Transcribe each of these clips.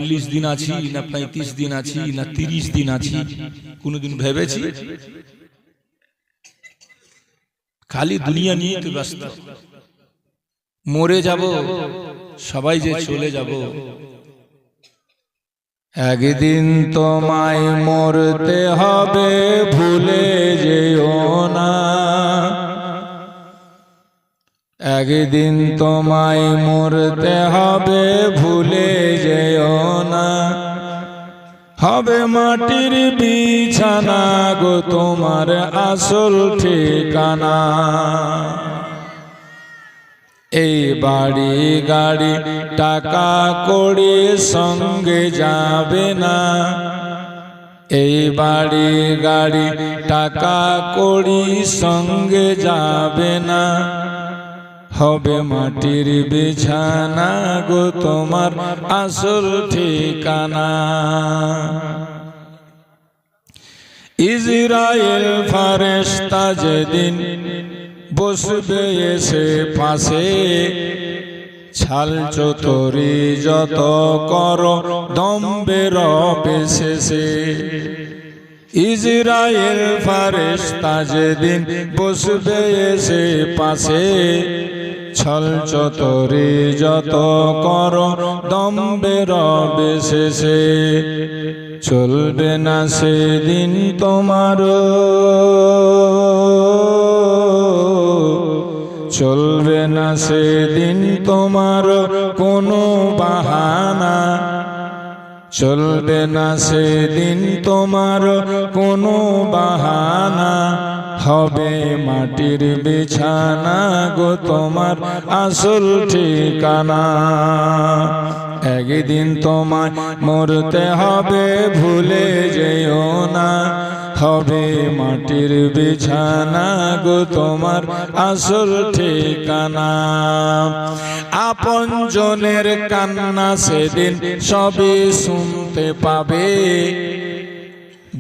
40 দিন আছি না 35 দিন আছি না 30 দিন আছি কোনদিন ভেবেছি? খালি দুনিয়া নিয়ে তো ব্যস্ত। মরে যাব, সবাই যে চলে যাব। একদিন তোমায় মরতে হবে, ভুলে যেও না। একদিন তোমায় মরতে হবে, ভুলে যেও না। হবে মাটির বিছানা গো তোমার আসল ঠিকানা। এই বাড়ি গাড়ি টাকা কড়ি সঙ্গে যাবে না। এই বাড়ি গাড়ি টাকা কড়ি সঙ্গে যাবে না। হবে মাটির বিছানা গো তোমার আসল ঠিকানা। ইজরাইল ফেরেশতা যেদিন বসবে এসে পাশে, ছাল চতুরি যত করো দম্বে রবে শেষে। ইজরাইল ফেরেশতা যেদিন বসবে এসে পাশে, ছল চতুরি যত করো দম্বে রবে শেষে। চলবে না সেদিন তোমার, চলবে না সেদিন তোমার কোনো বাহানা। চলবে না সেদিন তোমার কোনো বাহানা। হবে মাটির বিছানা গো তোমার আসল ঠিকানা। একদিন তোমায় মরতে হবে, ভুলে যেও না। হবে মাটির বিছানা গো তোমার আসল ঠিকানা। আপন জনের কান্না সেদিন সবই শুনতে পাবে।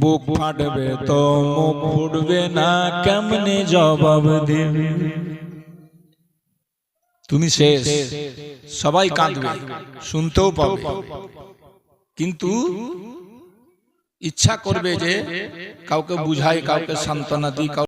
বুক ফাটবে তো মুখ ফুটবে না, কেমনে জবাব দেবে? তুমি শেষ, সবাই কাঁদবে, শুনতেও পাবে, কিন্তু ইচ্ছা করবে যে কাউকে বুঝাই, কাউকে সান্ত্বনা দিই।